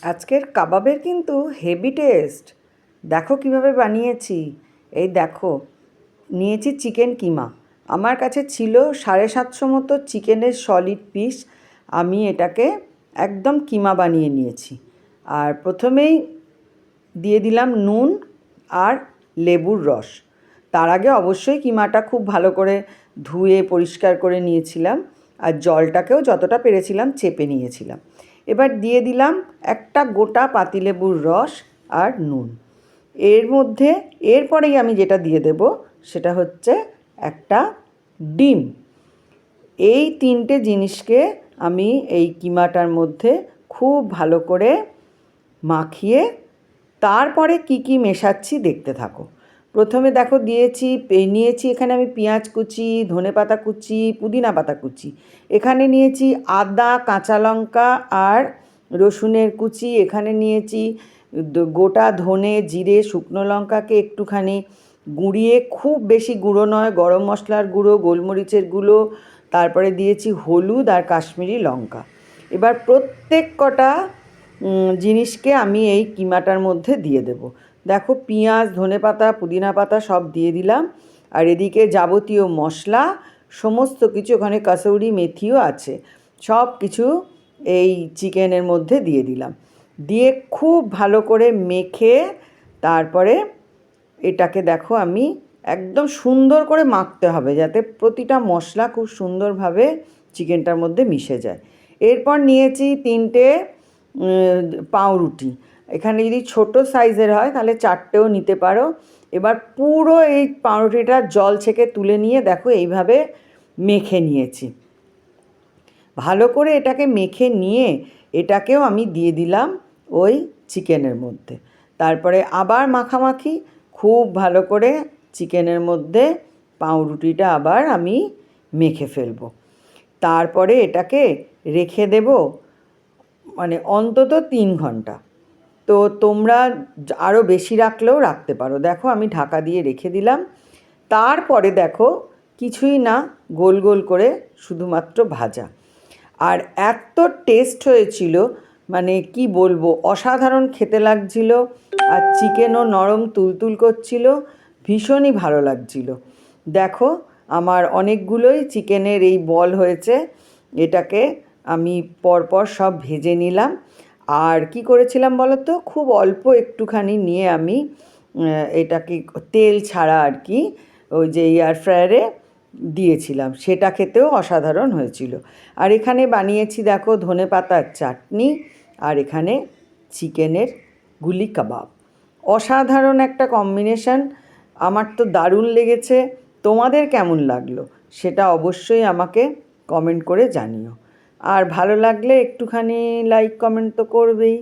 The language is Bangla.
আজকের কাবাবের কিন্তু হেভি টেস্ট। দেখো কিভাবে বানিয়েছি। এই দেখো, নিয়েছি চিকেন কিমা। আমার কাছে ছিল 750 মতো চিকেনের সলিড পিস। আমি এটাকে একদম কিমা বানিয়ে নিয়েছি। আর প্রথমেই দিয়ে দিলাম নুন আর লেবুর রস। তার আগে অবশ্যই কিমাটা খুব ভালো করে ধুয়ে পরিষ্কার করে নিয়েছিলাম, আর জলটাকেও যতটা পেরেছিলাম চেপে নিয়েছিলাম। এবার দিয়ে দিলাম একটা গোটা পাতিলেবুর রস আর নুন। এরপরেই আমি যেটা দিয়ে দেব সেটা হচ্ছে একটা ডিম। এই তিনটে জিনিসকে আমি এই কিমাটার মধ্যে খুব ভালো করে মাখিয়ে তারপরে কি কি মেশাচ্ছি দেখতে থাকো। প্রথমে দেখো নিয়েছি এখানে আমি পেঁয়াজ কুচি, ধনেপাতা কুচি, পুদিনা পাতা কুচি। এখানে নিয়েছি আদা, কাঁচা লঙ্কা আর রসুনের কুচি। এখানে নিয়েছি গোটা ধনে, জিরে, শুকনো লঙ্কাকে একটুখানি গুঁড়িয়ে, খুব বেশি গুঁড়ো নয়, গরম মশলার গুঁড়ো, গোলমরিচের গুঁড়ো, তারপরে দিয়েছি হলুদ আর কাশ্মীরি লঙ্কা। এবার প্রত্যেক কটা জিনিসকে আমি এই কিমাটার মধ্যে দিয়ে দেব। দেখো, পেঁয়াজ, ধনেপাতা, পুদিনা পাতা সব দিয়ে দিলাম। আর এদিকে যাবতীয় মশলা সমস্ত কিছু, ওখানে কাসৌরি মেথিও আছে, সব কিছু এই চিকেনের মধ্যে দিয়ে দিলাম। দিয়ে খুব ভালো করে মেখে তারপরে এটাকে দেখো আমি একদম সুন্দর করে মাখতে হবে, যাতে প্রতিটা মশলা খুব সুন্দরভাবে চিকেনটার মধ্যে মিশে যায়। এরপর নিয়েছি 3টে পাউরুটি। এখানে যদি ছোটো সাইজের হয় তাহলে 4টেও নিতে পারো। এবার পুরো এই পাউরুটিটা জল ছেঁকে তুলে নিয়ে দেখো এইভাবে মেখে নিয়েছি। ভালো করে এটাকে মেখে নিয়ে এটাকেও আমি দিয়ে দিলাম ওই চিকেনের মধ্যে। তারপরে আবার মাখামাখি খুব ভালো করে চিকেনের মধ্যে পাউরুটিটা আবার আমি মেখে ফেলবো। তারপরে এটাকে রেখে দেব মানে অন্তত 3 ঘন্টা। তো তোমরা আরও বেশি রাখলেও রাখতে পারো। দেখো আমি ঢাকা দিয়ে রেখে দিলাম। তারপরে দেখো, কিছুই না, গোল গোল করে শুধুমাত্র ভাজা। আর এত টেস্ট হয়েছিল, মানে কি বলবো, অসাধারণ খেতে লাগছিল। আর চিকেনও নরম তুলতুল করছিল, ভীষণই ভালো লাগছিল। দেখো, আমার অনেকগুলোই চিকেনের এই বল হয়েছে। এটাকে আমি পরপর সব ভেজে নিলাম। আর কি করেছিলাম বলো তো, খুব অল্প একটুখানি নিয়ে আমি এটাকে তেল ছাড়া আর কি ওই যে এয়ার ফ্রায়ারে দিয়েছিলাম। সেটা খেতেও অসাধারণ হয়েছিল। আর এখানে বানিয়েছি দেখো ধনেপাতার চাটনি, আর এখানে চিকেনের গুলি কাবাব। অসাধারণ একটা কম্বিনেশন। আমার তো দারুণ লেগেছে। তোমাদের কেমন লাগলো সেটা অবশ্যই আমাকে কমেন্ট করে জানিও। আর ভালো লাগলে একটুখানি লাইক কমেন্ট তো করবেই।